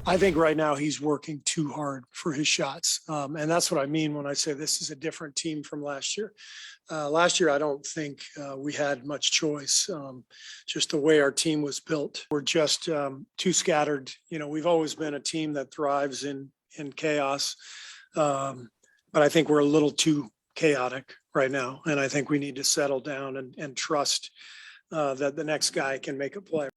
I think right now he's working too hard for his shots. And that's what I mean when I say this is a different team from last year. Last year, I don't think we had much choice, just the way our team was built. We're just too scattered. You know, we've always been a team that thrives in chaos. But I think we're a little too chaotic right now. And I think we need to settle down and trust that the next guy can make a play.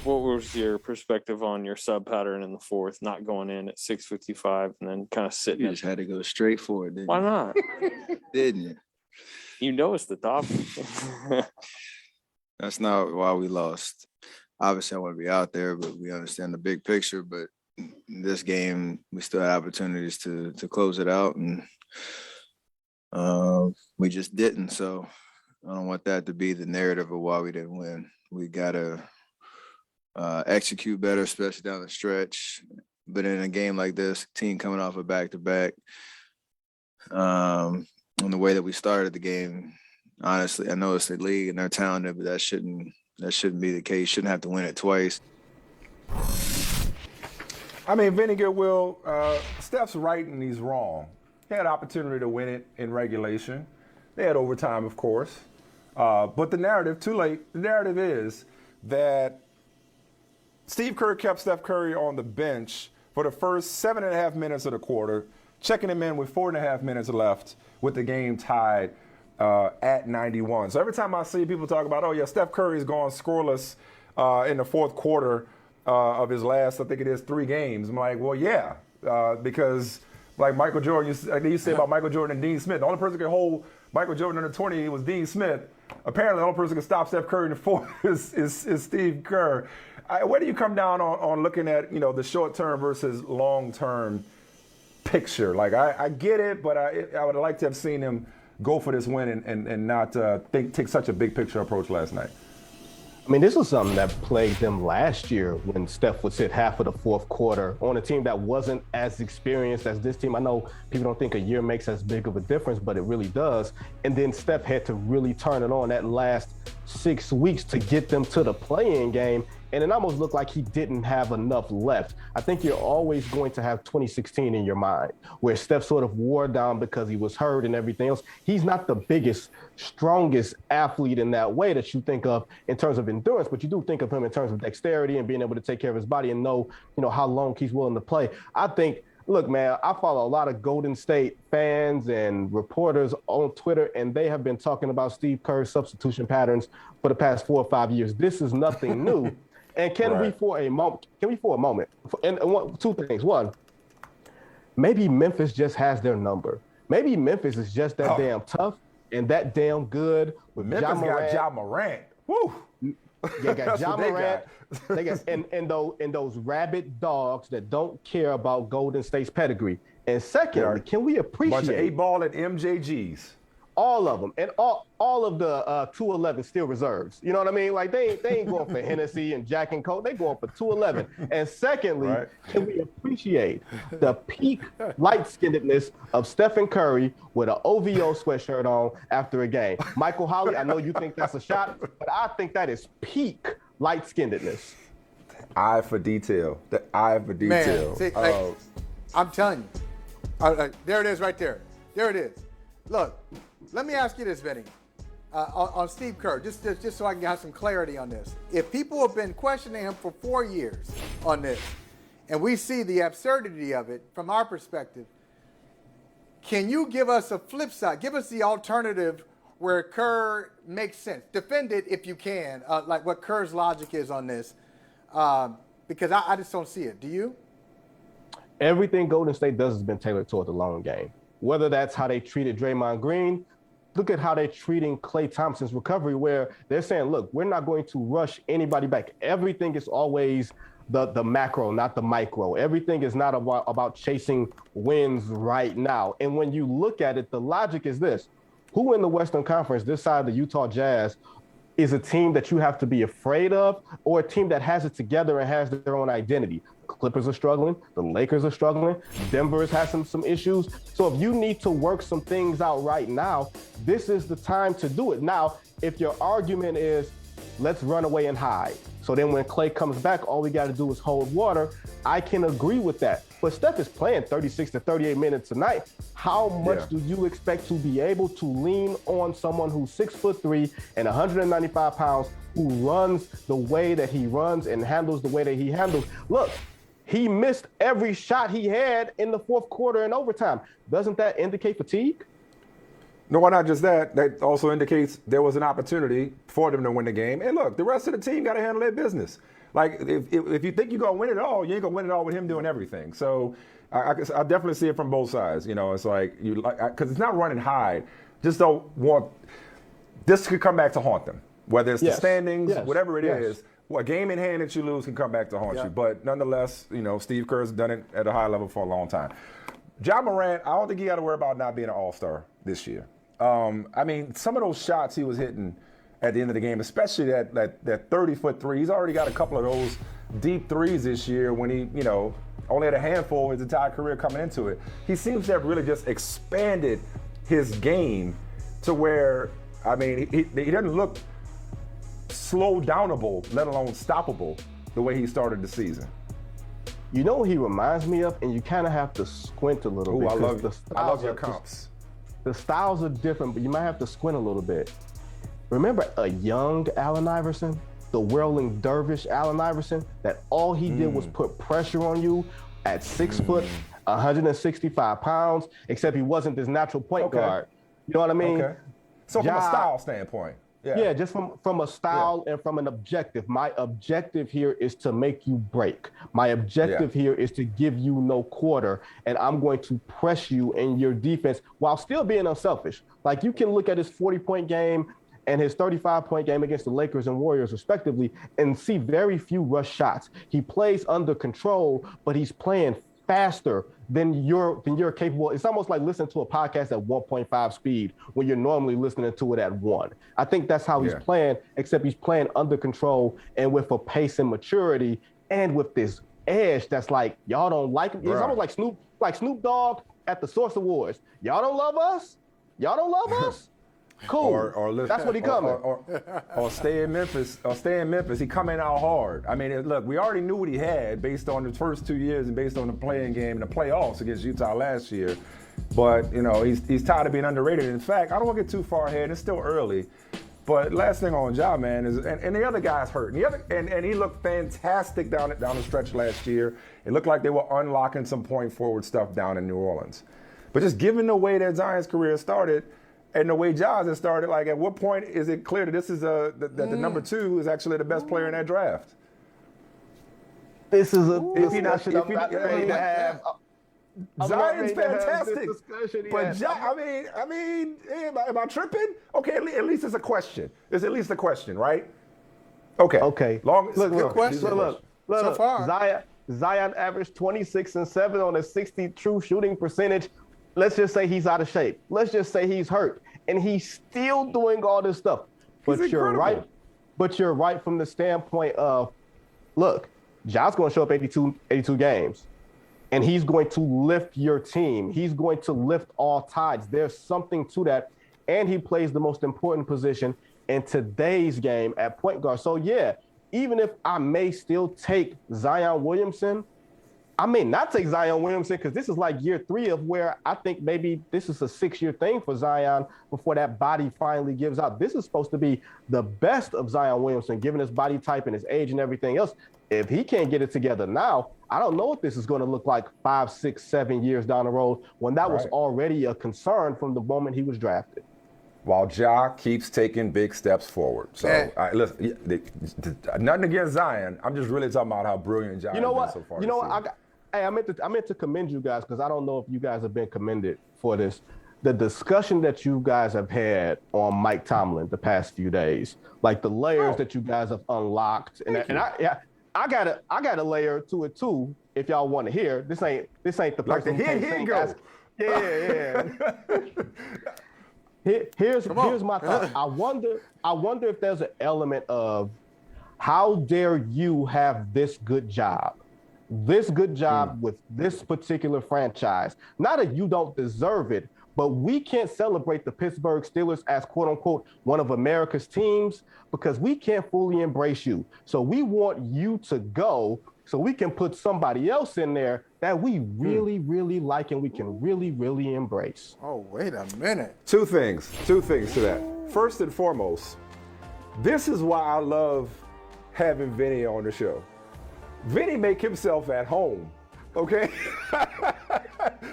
What was your perspective on your sub pattern in the fourth, not going in at 6:55 and then kind of sitting? You just had to go straight for it, didn't Why you? not? Didn't you? You know it's the top. That's not why we lost. Obviously, I want to be out there, but we understand the big picture. But in this game, we still had opportunities to close it out, and we just didn't. So I don't want that to be the narrative of why we didn't win. We got to execute better, especially down the stretch. But in a game like this, team coming off a back-to-back, and the way that we started the game, honestly, I know it's the league and they're talented, but that shouldn't be the case. Shouldn't have to win it twice. I mean, Vinny Goodwill, Steph's right and he's wrong. He had opportunity to win it in regulation. They had overtime, of course. But the narrative, too late, the narrative is that Steve Kerr kept Steph Curry on the bench for the first 7.5 minutes of the quarter, checking him in with 4.5 minutes left with the game tied at 91. So every time I see people talk about, oh, yeah, Steph Curry's gone scoreless in the fourth quarter of his last, I think it is, 3 games, I'm like, well, yeah, because like Michael Jordan, you say about Michael Jordan and Dean Smith, the only person who could hold Michael Jordan under 20 was Dean Smith. Apparently, the only person who can stop Steph Curry in the fourth is Steve Kerr. Where do you come down on looking at, you know, the short-term versus long-term picture? Like, I get it, but I would like to have seen him go for this win and not take such a big-picture approach last night. I mean, this was something that plagued them last year when Steph would sit half of the fourth quarter on a team that wasn't as experienced as this team. I know people don't think a year makes as big of a difference, but it really does. And then Steph had to really turn it on that last 6 weeks to get them to the play-in game. And it almost looked like he didn't have enough left. I think you're always going to have 2016 in your mind, where Steph sort of wore down because he was hurt and everything else. He's not the biggest, strongest athlete in that way that you think of in terms of endurance, but you do think of him in terms of dexterity and being able to take care of his body and know, you know, how long he's willing to play. I think, look, man, I follow a lot of Golden State fans and reporters on Twitter, and they have been talking about Steve Kerr's substitution patterns for the past 4 or 5 years. This is nothing new. And can we for a moment, and two things. One, maybe Memphis just has their number. Maybe Memphis is just that damn tough and that damn good. With Memphis got Ja Morant. Woo! They got Ja Morant. They got and those rabid dogs that don't care about Golden State's pedigree. And secondly, can we appreciate bunch of 8-ball and MJGs? All of them, and all of the 211 still reserves. You know what I mean? Like they ain't going for Hennessy and Jack and Coke. They going for 211. And secondly, can we appreciate the peak light-skinnedness of Stephen Curry with an OVO sweatshirt on after a game? Michael Holley, I know you think that's a shot, but I think that is peak light-skinnedness. Eye for detail. The eye for detail. Man, see, I'm telling you. There it is right there. There it is. Look, let me ask you this, Vinny, on Steve Kerr, just so I can have some clarity on this. If people have been questioning him for 4 years on this, and we see the absurdity of it from our perspective, can you give us a flip side? Give us the alternative where Kerr makes sense. Defend it if you can, like what Kerr's logic is on this, because I just don't see it. Do you? Everything Golden State does has been tailored toward the long game. Whether that's how they treated Draymond Green, look at how they're treating Klay Thompson's recovery, where they're saying, look, we're not going to rush anybody back. Everything is always the macro, not the micro. Everything is not about chasing wins right now. And when you look at it, the logic is this. Who in the Western Conference, this side of the Utah Jazz, is a team that you have to be afraid of, or a team that has it together and has their own identity? Clippers are struggling. The Lakers are struggling. Denver has had some issues. So if you need to work some things out right now, this is the time to do it. Now, if your argument is let's run away and hide. So then when Klay comes back, all we got to do is hold water. I can agree with that. But Steph is playing 36 to 38 minutes a night. How much do you expect to be able to lean on someone who's 6'3" and 195 pounds, who runs the way that he runs and handles the way that he handles? Look, he missed every shot he had in the fourth quarter and overtime. Doesn't that indicate fatigue? No, not just that. That also indicates there was an opportunity for them to win the game. And look, the rest of the team got to handle their business. Like, if you think you're going to win it all, you ain't going to win it all with him doing everything. So I definitely see it from both sides. You know, it's like, because it's not running high. Just don't want, this could come back to haunt them. Whether it's the standings, whatever it is, a game in hand that you lose can come back to haunt you. But nonetheless, you know, Steve Kerrs has done it at a high level for a long time. Ja Morant, I don't think you got to worry about not being an all-star this year. I mean, some of those shots he was hitting at the end of the game, especially that 30-foot three. He's already got a couple of those deep threes this year when he, you know, only had a handful his entire career coming into it. He seems to have really just expanded his game to where, I mean, he doesn't look slow downable, let alone stoppable, the way he started the season. You know what he reminds me of? And you kind of have to squint a little bit. I love your comps. The styles are different, but you might have to squint a little bit. Remember a young Allen Iverson? The whirling dervish Allen Iverson? That all he did was put pressure on you at 6 foot, 165 pounds, except he wasn't this natural point guard. You know what I mean? Okay. So from a style standpoint. Yeah, just from a style and from an objective. My objective here is to make you break. My objective here is to give you no quarter, and I'm going to press you in your defense while still being unselfish. Like, you can look at his 40-point game and his 35-point game against the Lakers and Warriors, respectively, and see very few rush shots. He plays under control, but he's playing faster than you're capable. It's almost like listening to a podcast at 1.5 speed when you're normally listening to it at 1. I think that's how he's playing, except he's playing under control and with a pace and maturity and with this edge that's like, y'all don't like him. It's almost like Snoop Dogg at the Source Awards. Y'all don't love us? Y'all don't love us? Cool. Or that's what he coming. Or stay in Memphis. He coming out hard. I mean, look, we already knew what he had based on the first 2 years and based on the playing game and the playoffs against Utah last year. But, you know, he's tired of being underrated. In fact, I don't want to get too far ahead. It's still early. But last thing on Ja, man, is and the other guy's hurt. And he looked fantastic down the stretch last year. It looked like they were unlocking some point forward stuff down in New Orleans. But just given the way that Zion's career started, and the way Ja's has started, like, at what point is it clear that this is that the number 2 is actually the best player in that draft? This is a discussion I'm not ready to have. Zion's fantastic, but Ja, I mean, am I tripping? Okay, at least it's a question. It's at least a question, right? Okay. Good question. Look. So far, Zion averaged 26 and 7 on a 60 true shooting percentage. Let's just say he's out of shape. Let's just say he's hurt, and he's still doing all this stuff. But you're right. But you're right from the standpoint of, look, Ja's going to show up 82 games, and he's going to lift your team. He's going to lift all tides. There's something to that, and he plays the most important position in today's game at point guard. So, yeah, even if I may still take Zion Williamson, I may not take Zion Williamson because this is like year 3 of where I think maybe this is a 6-year thing for Zion before that body finally gives out. This is supposed to be the best of Zion Williamson, given his body type and his age and everything else. If he can't get it together now, I don't know what this is going to look like 5, 6, 7 years down the road when that was already a concern from the moment he was drafted. While Ja keeps taking big steps forward. So, listen, nothing against Zion. I'm just really talking about how brilliant Ja has been so far. You know what? I meant to commend you guys because I don't know if you guys have been commended for this. The discussion that you guys have had on Mike Tomlin the past few days, like the layers that you guys have unlocked, I got a layer to it too. If y'all want to hear, this ain't the person. Here's my thought. I wonder if there's an element of how dare you have this good job with this particular franchise. Not that you don't deserve it, but we can't celebrate the Pittsburgh Steelers as quote unquote one of America's teams because we can't fully embrace you. So we want you to go so we can put somebody else in there that we really, really like and we can really, really embrace. Oh, wait a minute. Two things to that. First and foremost, this is why I love having Vinny on the show. Vinny make himself at home, okay?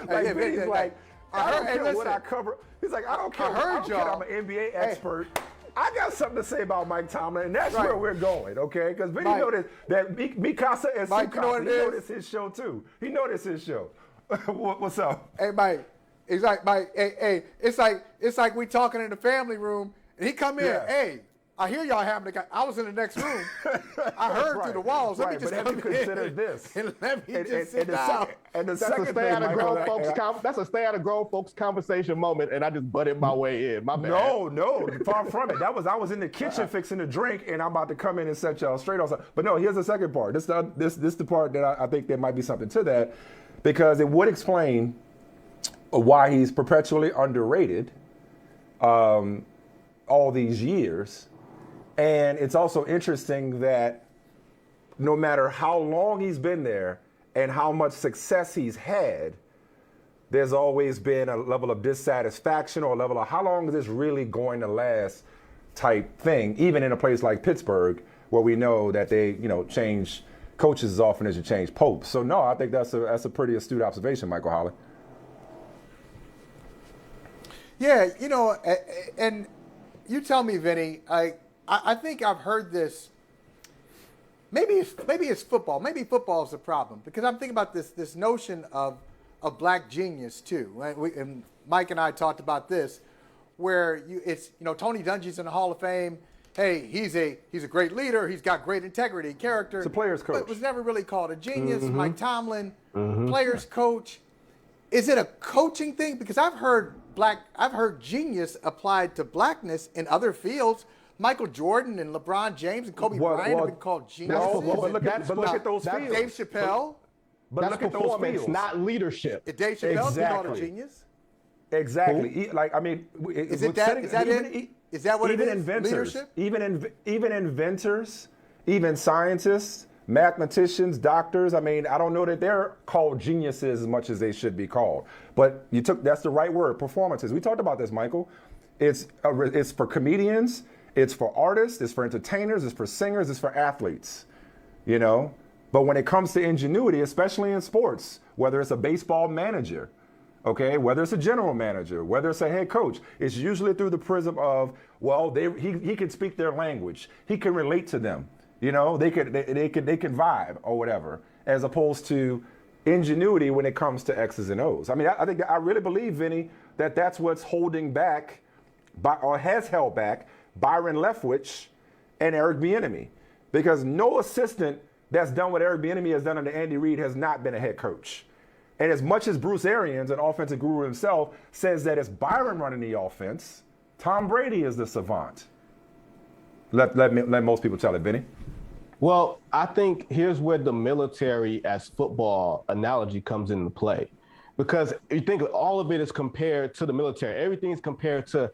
Like Vinny's like, I don't care what I cover. He's like, I don't care. I don't care. I'm an NBA expert. I got something to say about Mike Tomlin, and that's where we're going, okay? Because Vinny noticed that Mikasa and Mike, you know what Sukasa, it he is? noticed his show too. He noticed his show. What's up? Hey, Mike. It's like, Mike, hey, it's like we talking in the family room, and he come in, hey, I hear y'all having I was in the next room. I heard through the walls. Let me just come consider this. And let me just sit down. And the That's a second stay thing, out of Michael, grown folks. That's a stay out of grown folks conversation moment, and I just butted my way in. My bad. No, far from it. I was in the kitchen fixing a drink, and I'm about to come in and set y'all straight on something. But no, here's the second part. This the part that I think there might be something to that, because it would explain why he's perpetually underrated all these years. And it's also interesting that no matter how long he's been there and how much success he's had, there's always been a level of dissatisfaction or a level of how long is this really going to last type thing, even in a place like Pittsburgh, where we know that they, change coaches as often as you change popes. So no, I think that's a pretty astute observation, Michael Holley. Yeah, and you tell me, Vinny, I think I've heard this. Maybe it's football. Maybe football is the problem, because I'm thinking about this notion of black genius too. Right? And Mike and I talked about this, where Tony Dungy's in the Hall of Fame. Hey, he's a great leader. He's got great integrity, character. It's a player's coach. But was never really called a genius. Mike Tomlin, player's coach. Is it a coaching thing? Because I've heard genius applied to blackness in other fields. Michael Jordan and LeBron James and Kobe Bryant have been called geniuses. But look at those fields. Dave Chappelle. But that's look at those performance, fields. not leadership. Dave Chappelle been called a genius. Exactly. Is that what it is? Inventors, leadership? even inventors, even scientists, mathematicians, doctors. I don't know that they're called geniuses as much as they should be called. But that's the right word, performances. We talked about this, Michael. It's for comedians, it's for artists, it's for entertainers, it's for singers, it's for athletes, But when it comes to ingenuity, especially in sports, whether it's a baseball manager, okay, whether it's a general manager, whether it's a head coach, it's usually through the prism of, he can speak their language, he can relate to them, they can vibe or whatever, as opposed to ingenuity when it comes to X's and O's. I really believe, Vinny, that's what's holding back, or has held back, Byron Leftwich and Eric Bieniemy, because no assistant that's done what Eric Bieniemy has done under Andy Reid has not been a head coach. And as much as Bruce Arians, an offensive guru himself, says that it's Byron running the offense, Tom Brady is the savant. Let most people tell it, Vinny. Well, I think here's where the military as football analogy comes into play. Because you think all of it is compared to the military. Everything's compared to,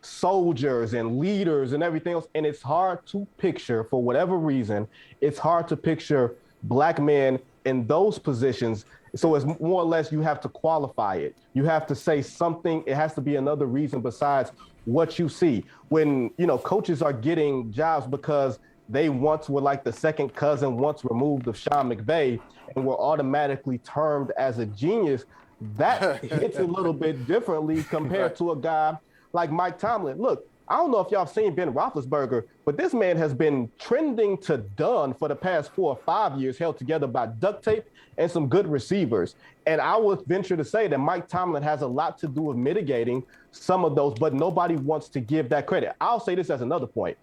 soldiers and leaders and everything else. And it's hard to picture, for whatever reason, it's hard to picture black men in those positions. So it's more or less you have to qualify it. You have to say something. It has to be another reason besides what you see. When, coaches are getting jobs because they once were like the second cousin once removed of Sean McVay and were automatically termed as a genius, that hits a little bit differently compared to a guy like Mike Tomlin. Look, I don't know if y'all have seen Ben Roethlisberger, but this man has been trending to done for the past 4 or 5 years, held together by duct tape and some good receivers. And I would venture to say that Mike Tomlin has a lot to do with mitigating some of those, but nobody wants to give that credit. I'll say this as another point.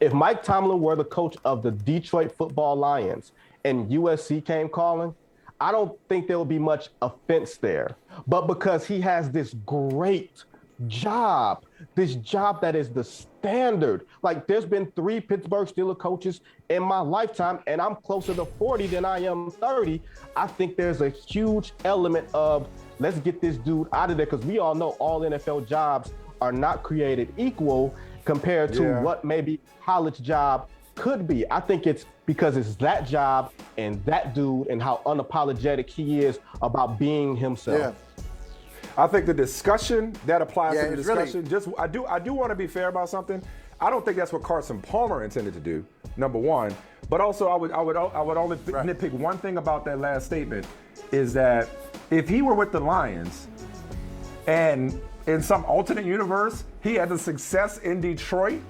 If Mike Tomlin were the coach of the Detroit Football Lions and USC came calling, I don't think there would be much offense there. But because he has this great job that is the standard. Like, there's been 3 Pittsburgh Steelers coaches in my lifetime, and I'm closer to 40 than I am 30. I think there's a huge element of let's get this dude out of there, because we all know all NFL jobs are not created equal compared to what maybe college job could be. I think it's because it's that job and that dude and how unapologetic he is about being himself. Yeah. I think the discussion that applies Yeah, to the it's really- discussion. I do want to be fair about something. I don't think that's what Carson Palmer intended to do. Number one, but also I would only nitpick one thing about that last statement is that if he were with the Lions and in some alternate universe he had the success in Detroit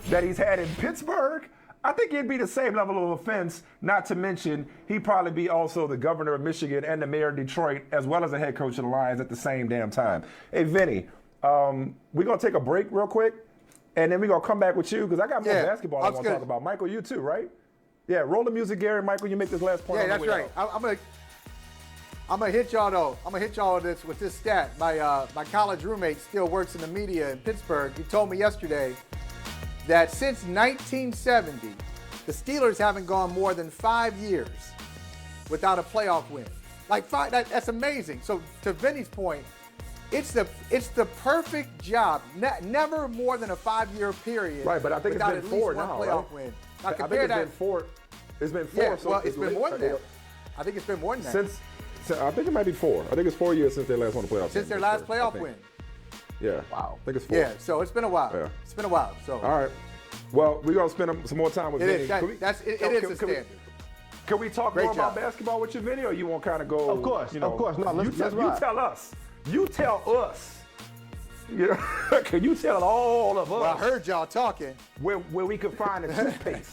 that he's had in Pittsburgh, I think it'd be the same level of offense, not to mention he'd probably be also the governor of Michigan and the mayor of Detroit, as well as the head coach of the Lions at the same damn time. Hey, Vinny, we're going to take a break real quick, and then we're going to come back with you, because I got more basketball I want to talk about. Michael, you too, right? Yeah, roll the music, Gary. Michael, you make this last point. Yeah, that's right. I'm gonna hit y'all though. I'm gonna hit y'all with this stat. My college roommate still works in the media in Pittsburgh. He told me yesterday that since 1970, the Steelers haven't gone more than 5 years without a playoff win. Like that's amazing. So to Vinny's point, it's the perfect job. Never more than a 5-year period. Right, but I think it's without been at least 4 one now, playoff right? win. Now I think compare it's that. been 4. It's been 4. Yeah, so well, it's been more than that. I think it's been more than that. I think it might be 4. I think it's 4 years since they last won the playoff. Since their last playoff win. Yeah. Wow. I think it's 4. Yeah, so it's been a while. Yeah. It's been a while. So All right. Well, we're going to spend some more time with Vinny. it is a standard. Can we talk Great more about job. basketball with you, Vinny, or you want to kind of go? Of course, you know, of course. No, let's you ride. tell us. You tell us. You know, can you tell all of us Well, I heard y'all talking. where we can find the toothpaste?